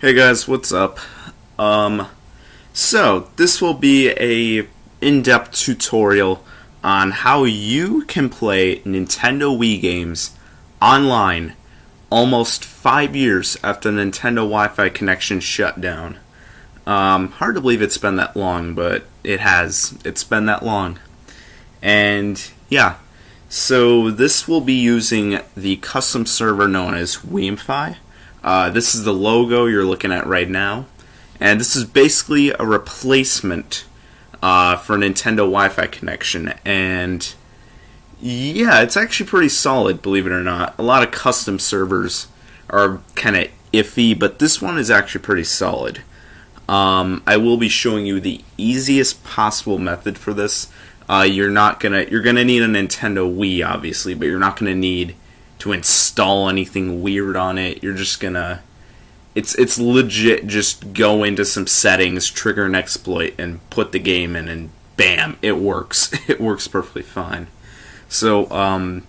Hey guys, what's up? So this will be a in-depth tutorial on how you can play Nintendo Wii games online almost 5 years after the Nintendo Wi-Fi connection shut down. Hard to believe it's been that long, but it has. It's been that long. And yeah, so this will be using the custom server known as WiiMfi. This is the logo you're looking at right now. And this is basically a replacement for Nintendo Wi-Fi connection. And yeah, it's actually pretty solid, believe it or not. A lot of custom servers are kind of iffy, but this one is actually pretty solid. I will be showing you the easiest possible method for this. You're gonna need a Nintendo Wii, obviously, but you're not gonna need to install anything weird on it. You're just gonna, it's legit. Just go into some settings, trigger an exploit, and put the game in, and bam, it works. It works perfectly fine. So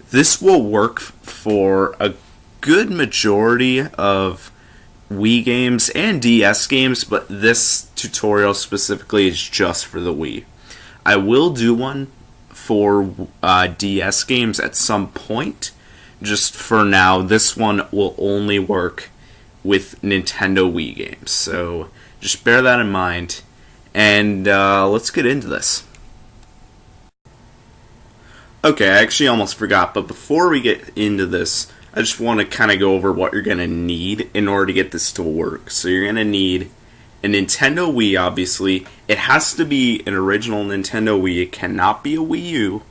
this will work for a good majority of Wii games and DS games, but this tutorial specifically is just for the Wii. I will do one for DS games at some point. Just for now, this one will only work with Nintendo Wii games. So just bear that in mind. And let's get into this. Okay, I actually almost forgot, but before we get into this, I just want to kind of go over what you're going to need in order to get this to work. So you're going to need a Nintendo Wii, obviously. It has to be an original Nintendo Wii. It cannot be a Wii U.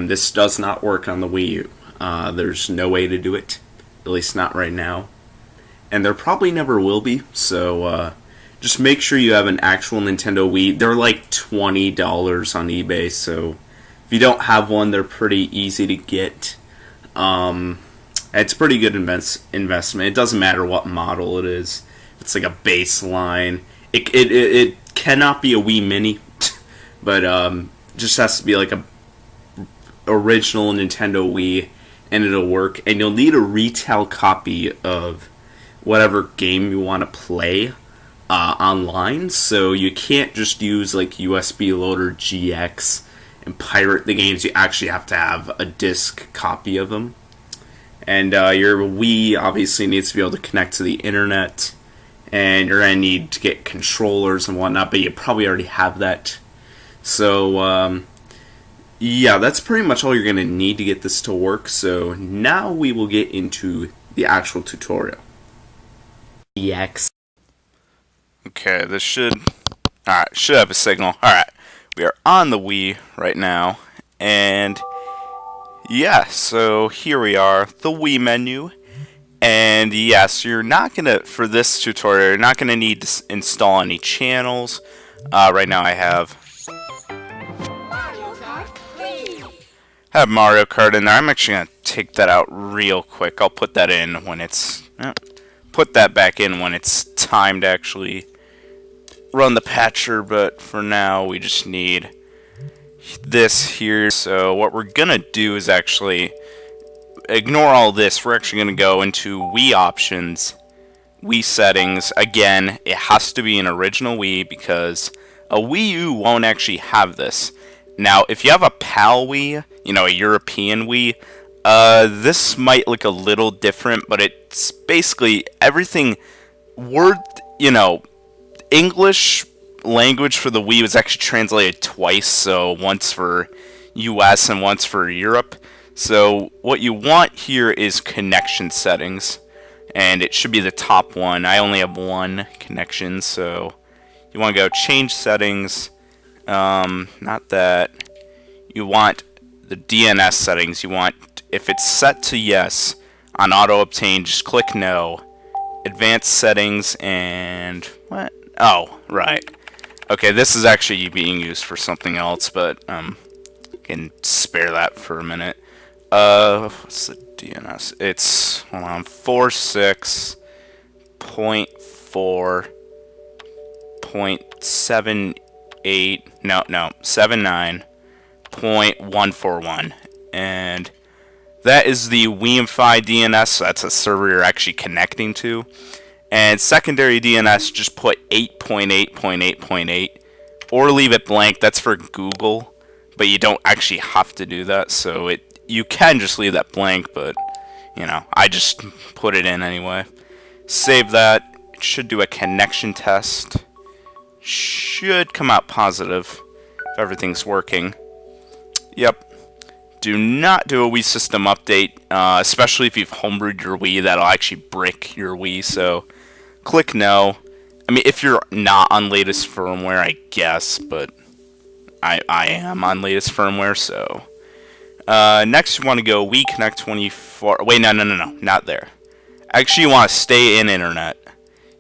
This does not work on the Wii U. There's no way to do it, at least not right now. And there probably never will be, so just make sure you have an actual Nintendo Wii. They're like $20 on eBay, so if you don't have one, they're pretty easy to get. It's a pretty good investment. It doesn't matter what model it is. It's like a baseline. It cannot be a Wii Mini, but just has to be like a original Nintendo Wii, and it'll work. And you'll need a retail copy of whatever game you want to play online. So you can't just use like USB Loader GX and pirate the games. You actually have to have a disc copy of them. And your Wii obviously needs to be able to connect to the internet. And you're going to need to get controllers and whatnot, but you probably already have that. So, yeah, that's pretty much all you're going to need to get this to work. So now we will get into the actual tutorial. EX. Okay, this should have a signal. Alright, we are on the Wii right now. And yeah, so here we are, the Wii menu. And yes, you're not gonna, for this tutorial, you're not gonna need to install any channels. Right now I have Mario Kart in there. I'm actually gonna take that out real quick. I'll put that in when it's put that back in when it's time to actually run the patcher. But for now, we just need this here. So what we're gonna do is actually ignore all this. We're actually going to go into Wii options, Wii settings. Again, it has to be an original Wii because a Wii U won't actually have this. Now, if you have a PAL Wii, a European Wii, this might look a little different, but it's basically everything. English language for the Wii was actually translated twice, so once for US and once for Europe. So what you want here is connection settings, and it should be the top one. I only have one connection, so you want to go change settings. Not that. You want the DNS settings. You want, if it's set to yes on auto obtain, just click no. Advanced settings and what? Oh, right. Okay, this is actually being used for something else, but can spare that for a minute. What's the DNS? It's, hold on, 46.4.78, no, 79.141, and that is the WiiMfi DNS, so that's a server you're actually connecting to, And secondary DNS, just put 8.8.8.8, or leave it blank. That's for Google, but you don't actually have to do that. So you can just leave that blank, but you know, I just put it in anyway. Save that. It should do a connection test. Should come out positive if everything's working. Yep. Do not do a Wii system update, especially if you've homebrewed your Wii. That'll actually brick your Wii, so click no. I mean, if you're not on latest firmware, I guess, but I am on latest firmware, so. Next, you want to go Wii Connect 24. Wait, no, not there. Actually, you want to stay in Internet.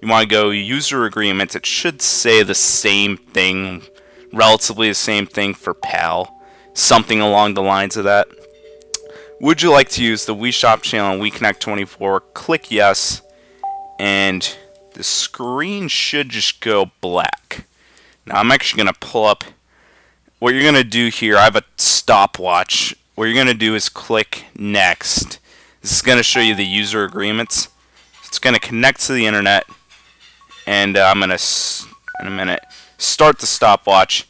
You want to go User Agreements. It should say the same thing, relatively the same thing for PAL. Something along the lines of that. Would you like to use the Wii Shop channel on Wii Connect 24? Click yes, and the screen should just go black. Now I'm actually going to pull up what you're going to do here. I have a stopwatch. What you're going to do is click next. This is going to show you the user agreements. It's going to connect to the internet, and I'm going to, in a minute, start the stopwatch.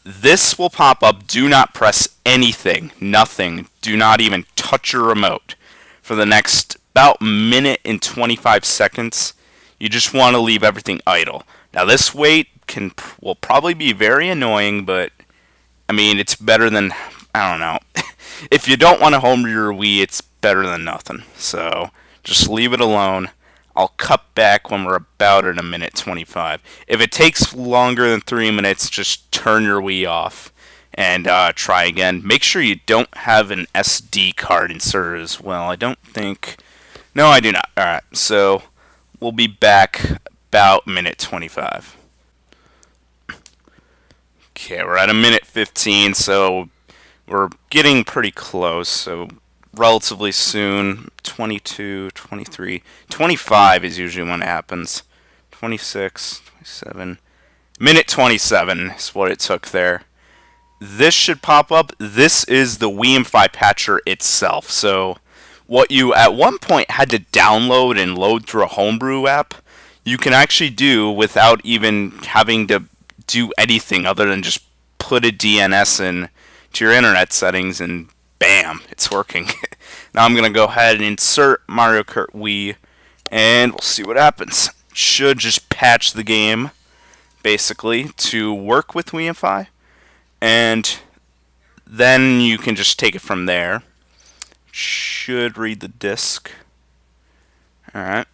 This will pop up. Do not press anything, nothing. Do not even touch your remote for the next about minute and 25 seconds. You just want to leave everything idle. Now this wait will probably be very annoying, but I mean, it's better than, I don't know. If you don't want to homebrew your Wii, it's better than nothing. So just leave it alone. I'll cut back when we're about at a minute 25. If it takes longer than 3 minutes, just turn your Wii off and try again. Make sure you don't have an SD card inserted as well. I don't think... No, I do not. Alright, so we'll be back about minute 25. Okay, we're at a minute 15, so we're getting pretty close. So relatively soon, 22, 23, 25 is usually when it happens. 26, 27, minute 27 is what it took there. This should pop up. This is the WiiMFi patcher itself. So what you at one point had to download and load through a homebrew app, you can actually do without even having to do anything other than just put a DNS in to your internet settings and bam, it's working. Now I'm going to go ahead and insert Mario Kart Wii, and we'll see what happens. Should just patch the game, basically, to work with WiiMFi, and then you can just take it from there. Should read the disk. Alright.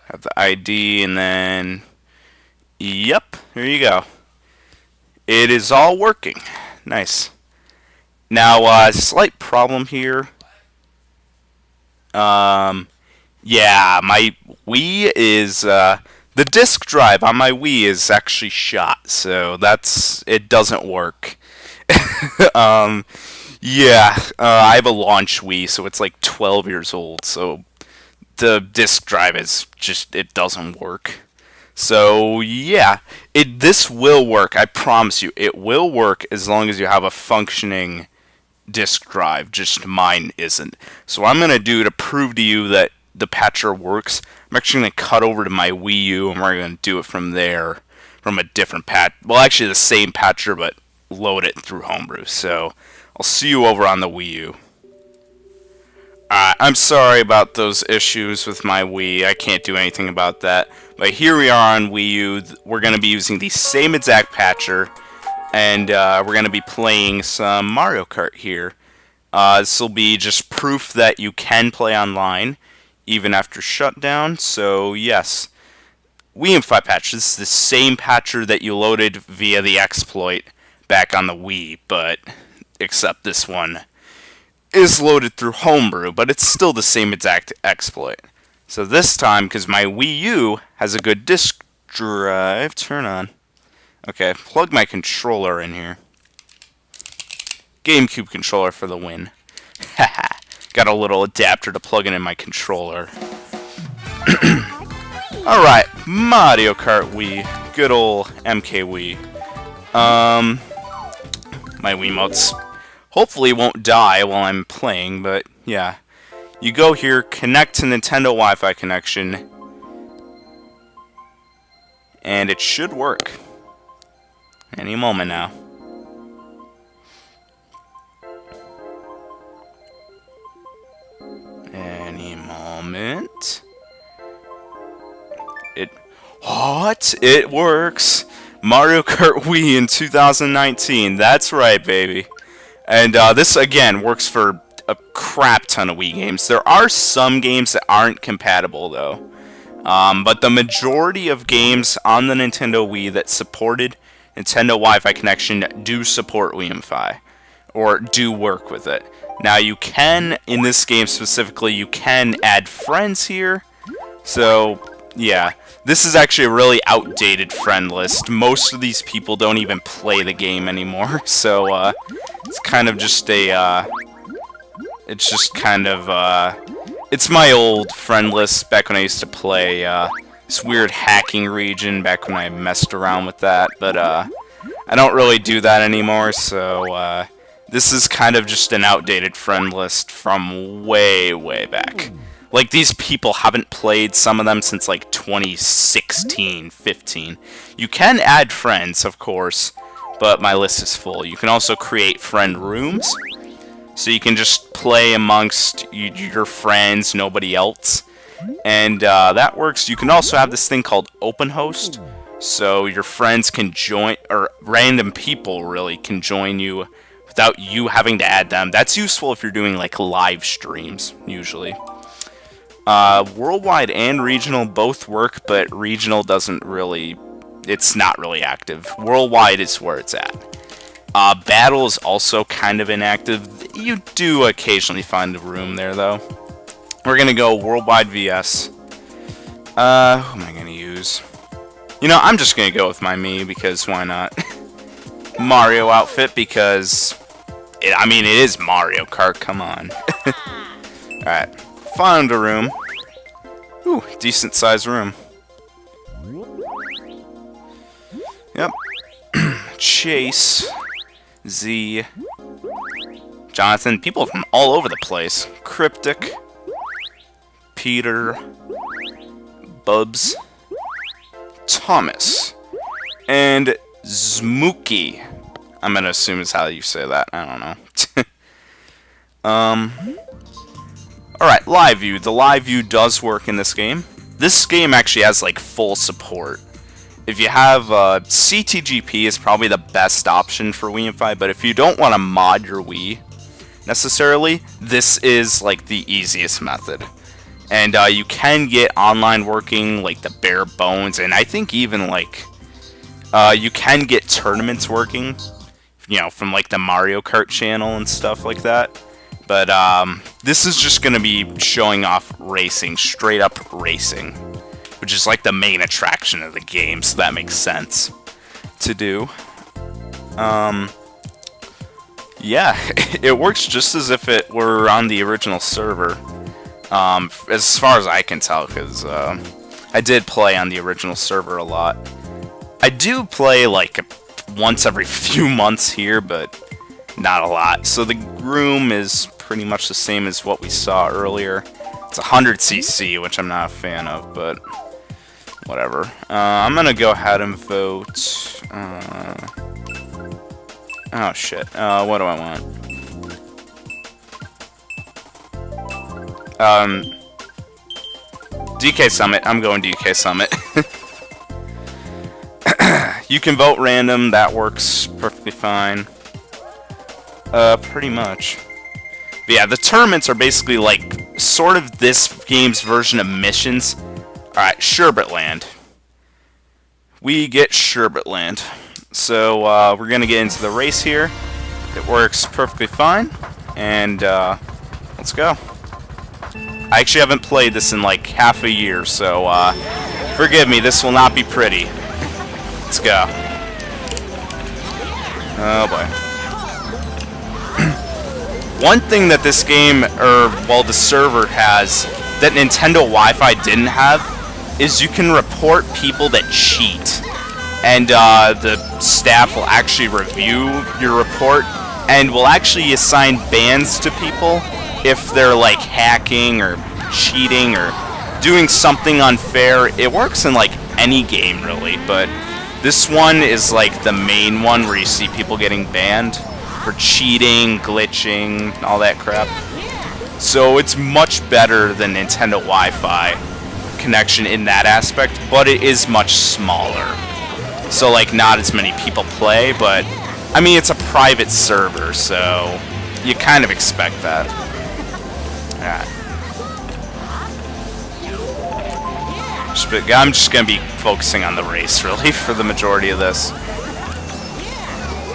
Have the ID, and then... Yep, here you go. It is all working. Nice. Now, slight problem here. Yeah, my Wii is, the disk drive on my Wii is actually shot, so it doesn't work. Yeah, I have a launch Wii, so it's like 12 years old, so the disk drive is just, it doesn't work. So, yeah, this will work, I promise you, it will work as long as you have a functioning disk drive, just mine isn't. So what I'm going to do to prove to you that the patcher works, I'm actually going to cut over to my Wii U, and we're going to do it from there, from a different well, actually the same patcher, but load it through Homebrew. So I'll see you over on the Wii U. I'm sorry about those issues with my Wii. I can't do anything about that. But here we are on Wii U. We're going to be using the same exact patcher, and we're going to be playing some Mario Kart here. This will be just proof that you can play online, even after shutdown. So, yes. WiiMFi patch. This is the same patcher that you loaded via the exploit back on the Wii, but except this one is loaded through Homebrew, but it's still the same exact exploit. So this time, because my Wii U has a good disk drive, turn on. Okay, plug my controller in here. GameCube controller for the win. Haha, got a little adapter to plug in my controller. Alright, Mario Kart Wii. Good old MK Wii. My Wiimotes hopefully won't die while I'm playing, but yeah. You go here, connect to Nintendo Wi-Fi connection, and it should work any moment now. Any moment. It works. Mario Kart Wii in 2019. That's right, baby. And this again works for a crap ton of Wii games. There are some games that aren't compatible though. But the majority of games on the Nintendo Wii that supported Nintendo Wi-Fi connection do support WiiFi, or do work with it. Now you can, in this game specifically, you can add friends here. So, yeah. This is actually a really outdated friend list. Most of these people don't even play the game anymore. So, it's kind of just a, it's my old friend list back when I used to play, this weird hacking region back when I messed around with that. But, I don't really do that anymore, so, this is kind of just an outdated friend list from way, way back. Like, these people haven't played, some of them, since, like, 2016, 15. You can add friends, of course, but my list is full. You can also create friend rooms, so you can just play amongst your friends, nobody else. And that works. You can also have this thing called Open Host, so your friends can join, or random people, really, can join you without you having to add them. That's useful if you're doing, like, live streams, usually. Worldwide and regional both work, but regional doesn't really... It's not really active. Worldwide is where it's at. Battle is also kind of inactive. You do occasionally find a room there, though. We're gonna go Worldwide VS. Who am I gonna use? You know, I'm just gonna go with my Mii, because why not? Mario outfit, because... it is Mario Kart, come on. Alright. Found a room. Ooh, decent sized room. Yep. Chase. Z. Jonathan. People from all over the place. Cryptic. Peter. Bubs. Thomas. And Zmooky. I'm gonna assume is how you say that. I don't know. Alright, live view. The live view does work in this game. This game actually has, like, full support. If you have, CTGP is probably the best option for WiiFi, but if you don't want to mod your Wii, necessarily, this is, like, the easiest method. And, you can get online working, like, the bare bones, and I think even, like, you can get tournaments working, you know, from, like, the Mario Kart channel and stuff like that. But, this is just going to be showing off racing, straight up racing, which is like the main attraction of the game, so that makes sense to do. Yeah, it works just as if it were on the original server, as far as I can tell, because, I did play on the original server a lot. I do play, like, once every few months here, but not a lot. So the room is pretty much the same as what we saw earlier. It's 100cc, which I'm not a fan of, but whatever. I'm gonna go ahead and vote. Oh shit. What do I want? DK Summit. I'm going DK Summit. You can vote random. That works perfectly fine. Pretty much. But yeah, the tournaments are basically like sort of this game's version of missions. Alright, Sherbet Land. We get Sherbet Land. So, we're gonna get into the race here. It works perfectly fine. And, let's go. I actually haven't played this in like half a year, so, forgive me, this will not be pretty. Let's go. Oh boy. One thing that this game, the server has, that Nintendo Wi-Fi didn't have, is you can report people that cheat. And the staff will actually review your report, and will actually assign bans to people if they're like hacking or cheating or doing something unfair. It works in like any game really, but this one is like the main one where you see people getting banned for cheating, glitching, all that crap. So it's much better than Nintendo Wi-Fi connection in that aspect, but it is much smaller. So like not as many people play, but I mean it's a private server, so you kind of expect that. Alright. I'm just gonna be focusing on the race really for the majority of this.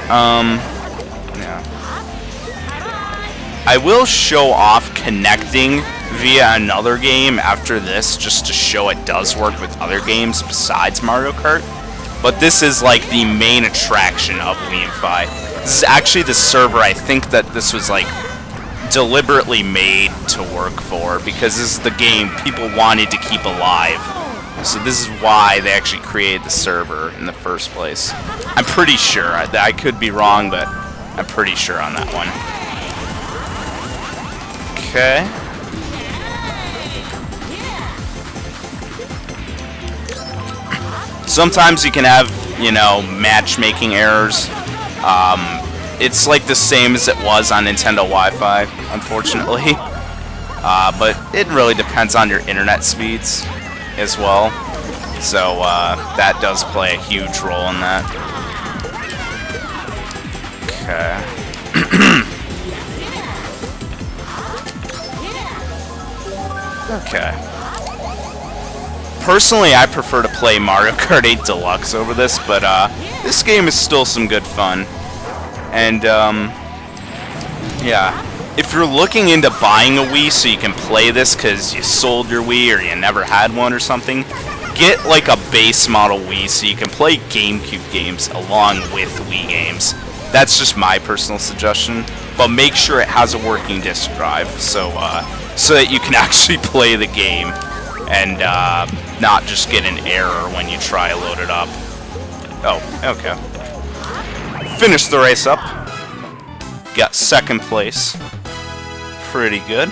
Yeah. I will show off connecting via another game after this, just to show it does work with other games besides Mario Kart. But this is like the main attraction of WFC. This is actually the server I think that this was like deliberately made to work for, because this is the game people wanted to keep alive. So this is why they actually created the server in the first place. I'm pretty sure. I could be wrong, but I'm pretty sure on that one. Okay. Sometimes you can have, you know, matchmaking errors. It's like the same as it was on Nintendo Wi-Fi, unfortunately. But it really depends on your internet speeds as well. So that does play a huge role in that. Okay. Okay. Personally, I prefer to play Mario Kart 8 Deluxe over this, but this game is still some good fun. And yeah, if you're looking into buying a Wii so you can play this because you sold your Wii or you never had one or something, get like a base model Wii so you can play GameCube games along with Wii games. That's just my personal suggestion, but make sure it has a working disk drive so that you can actually play the game and not just get an error when you try to load it up. Oh, okay. Finished the race up. Got second place. Pretty good.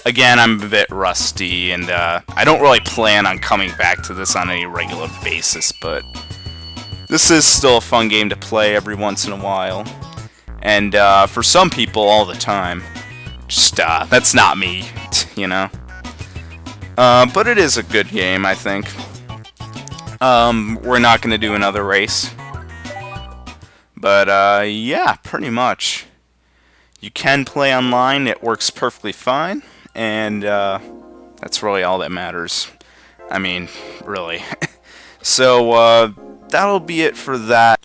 Again, I'm a bit rusty, and I don't really plan on coming back to this on any regular basis, but this is still a fun game to play every once in a while. And for some people, all the time. Just, that's not me, you know? But it is a good game, I think. We're not going to do another race. But, yeah, pretty much. You can play online, it works perfectly fine, and, that's really all that matters. I mean, really. So, that'll be it for that.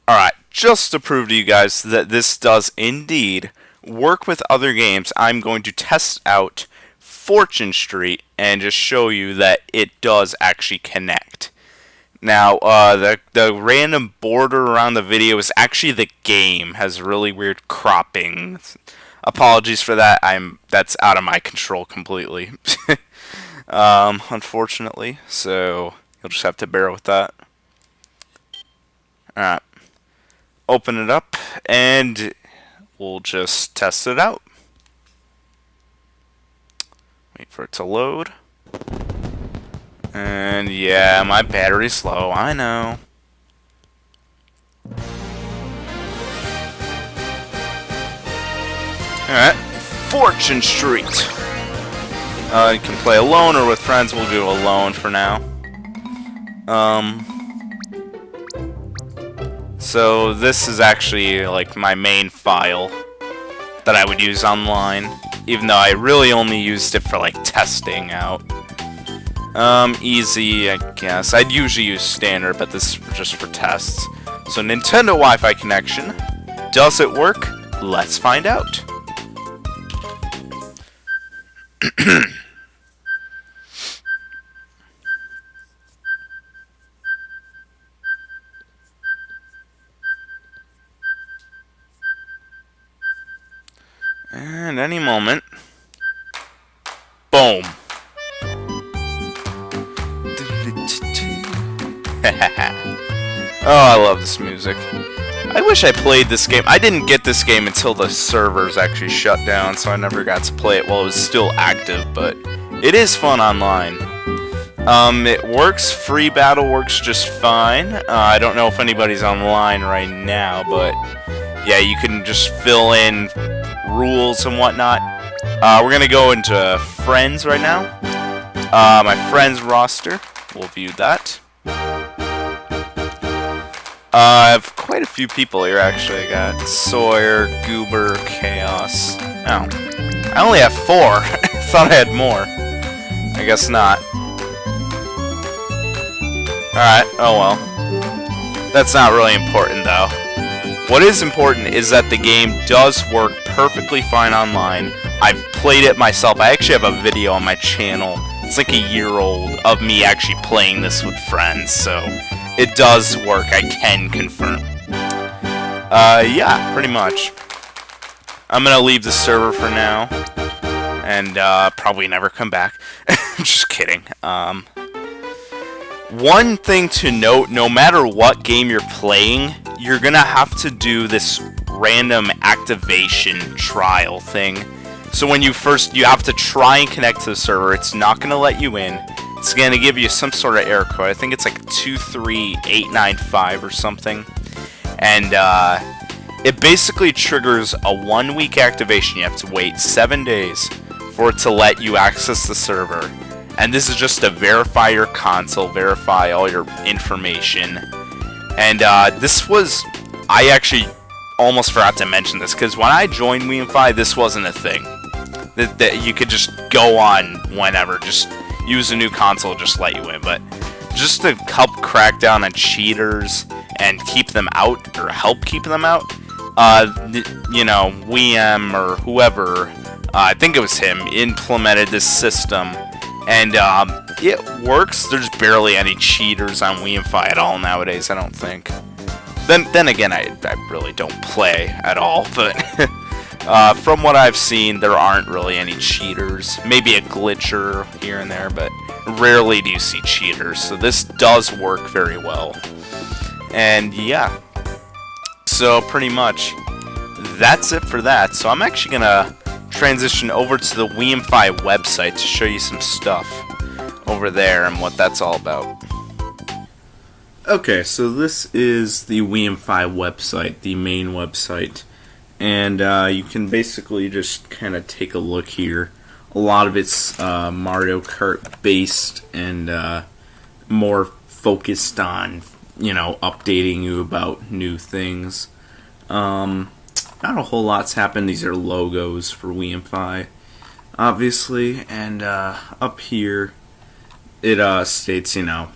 Alright, just to prove to you guys that this does indeed work with other games, I'm going to test out Fortune Street and just show you that it does actually connect. Now, the random border around the video is actually the game. Has really weird cropping. Apologies for that. That's out of my control completely. Unfortunately. So you'll just have to bear with that. Alright. Open it up and we'll just test it out. Wait for it to load. And yeah, my battery's slow, I know. Alright, Fortune Street. You can play alone or with friends. We'll do alone for now. So this is actually like my main file that I would use online, even though I really only used it for like testing out. Easy, I guess. I'd usually use standard, but this is just for tests. So Nintendo Wi-Fi connection. Does it work? Let's find out. And any moment. Boom. Oh, I love this music. I wish I played this game. I didn't get this game until the servers actually shut down, so I never got to play it while it was still active, but it is fun online. It works. Free battle works just fine. I don't know if anybody's online right now, but yeah, you can just fill in rules and whatnot. We're gonna go into friends right now. My friends roster. We'll view that. I have quite a few people here, actually. I got Sawyer, Goober, Chaos. Oh, I only have 4. Thought I had more. I guess not. Alright, oh well. That's not really important, though. What is important is that the game does work perfectly fine online. I've played it myself. I actually have a video on my channel. It's like a year old of me actually playing this with friends, so it does work. I can confirm. Yeah, pretty much. I'm gonna leave the server for now, and probably never come back. Just kidding. One thing to note, no matter what game you're playing, you're gonna have to do this random activation trial thing. So when you have to try and connect to the server, it's not gonna let you in. It's gonna give you some sort of error code. I think it's like 23895 or something. And it basically triggers a 1-week activation. You have to wait 7 days for it to let you access the server. And this is just to verify your console, verify all your information. And I actually almost forgot to mention this, because when I joined WFC, this wasn't a thing. That you could just go on whenever, just use a new console, just let you in. But just to help crack down on cheaters and keep them out, or help keep them out, you know, WM or whoever, I think it was him, implemented this system. And it works. There's barely any cheaters on WFC at all nowadays, I don't think. Then again, I really don't play at all, but from what I've seen, there aren't really any cheaters. Maybe a glitcher here and there, but rarely do you see cheaters. So this does work very well. And yeah, so pretty much that's it for that. So I'm actually gonna transition over to the WFC website to show you some stuff over there and what that's all about. Okay, so this is the WFC website, the main website, and you can basically just kind of take a look here. A lot of it's Mario Kart based and more focused on, you know, updating you about new things. Not a whole lot's happened. These are logos for WFC, obviously, and up here it states, you know,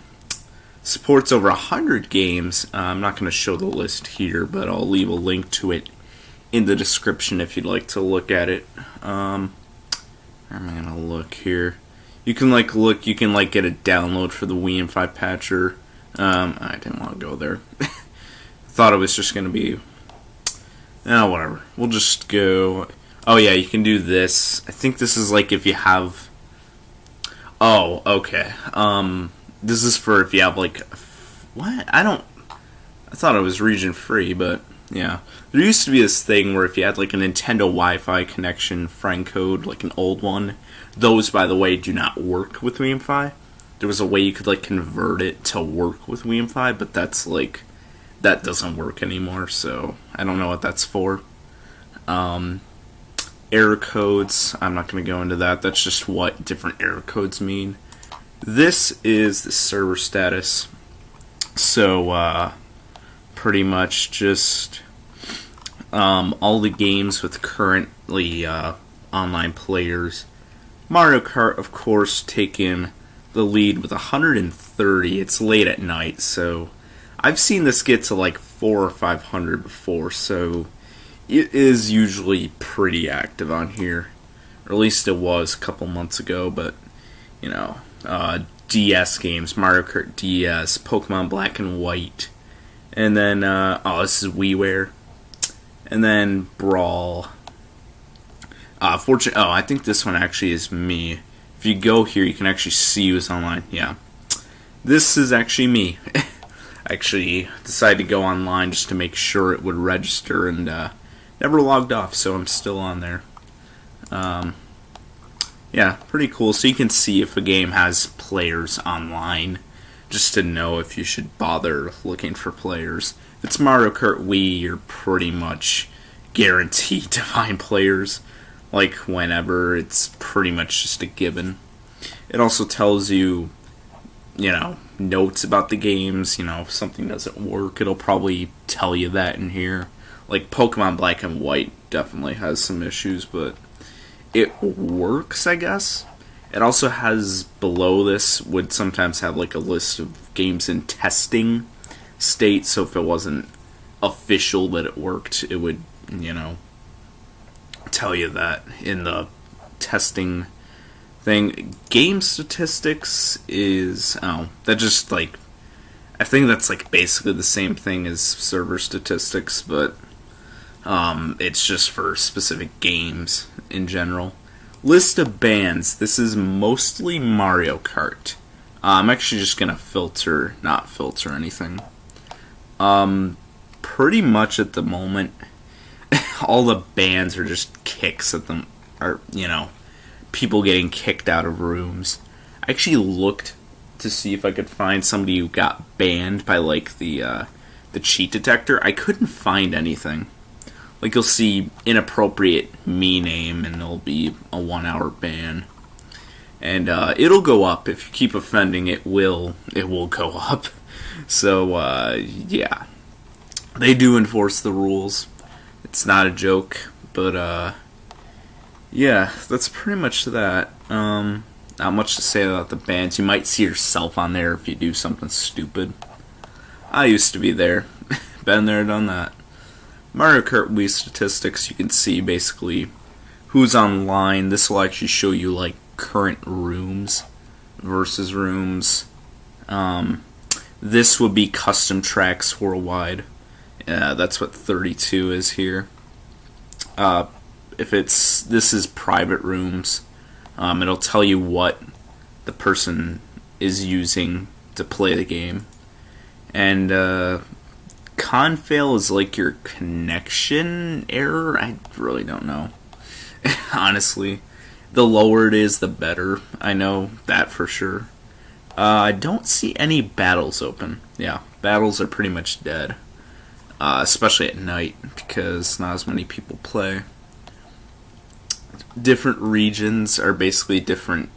supports over 100 games. I'm not going to show the list here, but I'll leave a link to it in the description if you'd like to look at it. I'm going to look here. You can get a download for the WFC patcher. I didn't want to go there. Thought it was just going to be, whatever. We'll just go. Oh yeah, you can do this. I think this is like if you have. Oh, okay. This is for if you have like, what? I thought it was region free, but yeah. There used to be this thing where if you had like a Nintendo Wi-Fi connection friend code, like an old one, those, by the way, do not work with WFC. There was a way you could like convert it to work with WFC, but that doesn't work anymore, so I don't know what that's for. Error codes, I'm not going to go into that. That's just what different error codes mean. This is the server status. So, pretty much just all the games with currently online players. Mario Kart, of course, taking the lead with 130. It's late at night, so I've seen this get to like 400 or 500 before, so it is usually pretty active on here. Or at least it was a couple months ago, but, you know, DS games, Mario Kart DS, Pokemon Black and White, and then, this is WiiWare, and then Brawl. I think this one actually is me. If you go here, you can actually see who's online. Yeah. This is actually me. Actually decided to go online just to make sure it would register, and never logged off, so I'm still on there. Yeah, pretty cool. So you can see if a game has players online, just to know if you should bother looking for players. If it's Mario Kart Wii, you're pretty much guaranteed to find players. Like, whenever, it's pretty much just a given. It also tells you, notes about the games. If something doesn't work, it'll probably tell you that in here. Like, Pokemon Black and White definitely has some issues, but it works, I guess. It also has, below this, would sometimes have like a list of games in testing state, so if it wasn't official that it worked, it would, tell you that in the testing thing. Game statistics is, that just like, I think that's like basically the same thing as server statistics, but it's just for specific games in general. List of bands. This is mostly Mario Kart. I'm actually just gonna not filter anything. Pretty much at the moment, all the bans are just kicks at them, or people getting kicked out of rooms. I actually looked to see if I could find somebody who got banned by like the cheat detector. I couldn't find anything. Like, you'll see inappropriate me name, and there'll be a 1-hour ban. And it'll go up. If you keep offending, it will go up. So, yeah. They do enforce the rules. It's not a joke. But, yeah, that's pretty much that. Not much to say about the bans. You might see yourself on there if you do something stupid. I used to be there. Been there, done that. Mario Kart Wii statistics, you can see basically who's online. This will actually show you like current rooms versus rooms. This would be custom tracks worldwide. That's what 32 is here. This is private rooms. It'll tell you what the person is using to play the game. And Confail is like your connection error. I really don't know. Honestly. The lower it is, the better. I know that for sure. I don't see any battles open. Yeah, battles are pretty much dead. Especially at night, because not as many people play. Different regions are basically different,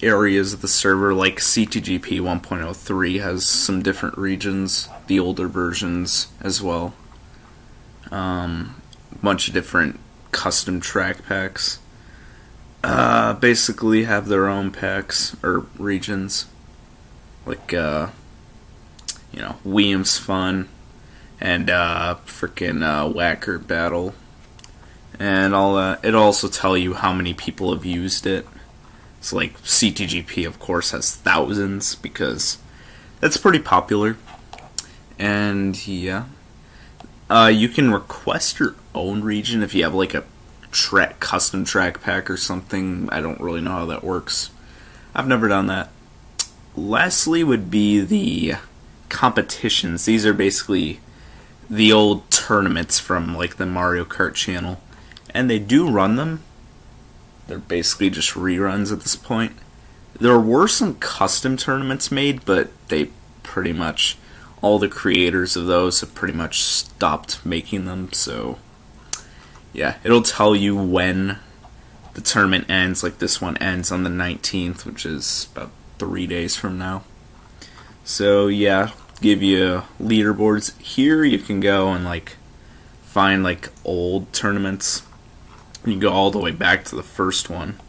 areas of the server. Like CTGP 1.03 has some different regions, the older versions as well. Bunch of different custom track packs. Basically have their own packs or regions, like Williams Fun and frickin' Whacker Battle and all that. It'll also tell you how many people have used it. So like CTGP, of course, has thousands because that's pretty popular. And yeah, you can request your own region if you have like a custom track pack or something. I don't really know how that works. I've never done that. Lastly would be the competitions. These are basically the old tournaments from like the Mario Kart channel, and they do run them. They're basically just reruns at this point. There were some custom tournaments made, but they pretty much, all the creators of those have pretty much stopped making them. So yeah, it'll tell you when the tournament ends. Like this one ends on the 19th, which is about 3 days from now. So yeah, give you leaderboards. Here you can go and like find like old tournaments. You can go all the way back to the first one,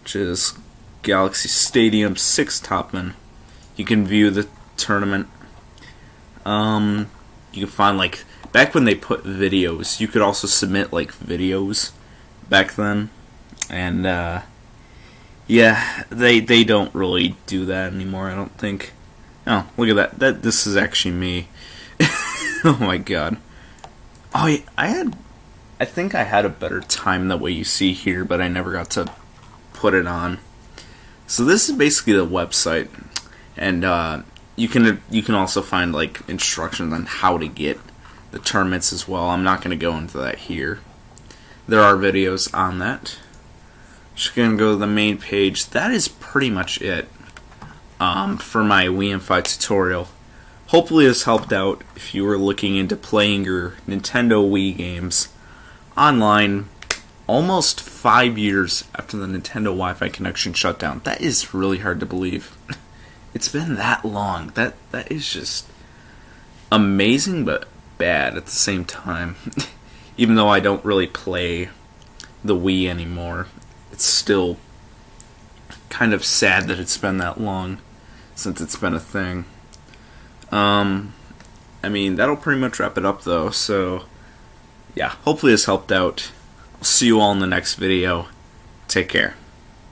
which is Galaxy Stadium 6 Topman. You can view the tournament. You can find like back when they put videos, you could also submit like videos back then. And yeah, they don't really do that anymore, I don't think. Oh, look at that. This is actually me. Oh my god. Oh, I think I had a better time the way you see here, but I never got to put it on. So this is basically the website, and you can also find like instructions on how to get the tournaments as well. I'm not going to go into that here. there are videos on that. Just gonna go to the main page. That is pretty much it for my Wii Fi tutorial. Hopefully this helped out if you were looking into playing your Nintendo Wii games online almost 5 years after the Nintendo Wi-Fi connection shut down. That is really hard to believe. It's been that long. That is just amazing but bad at the same time. Even though I don't really play the Wii anymore, it's still kind of sad that it's been that long since it's been a thing. I mean, that'll pretty much wrap it up though, so yeah, hopefully this helped out. I'll see you all in the next video. Take care.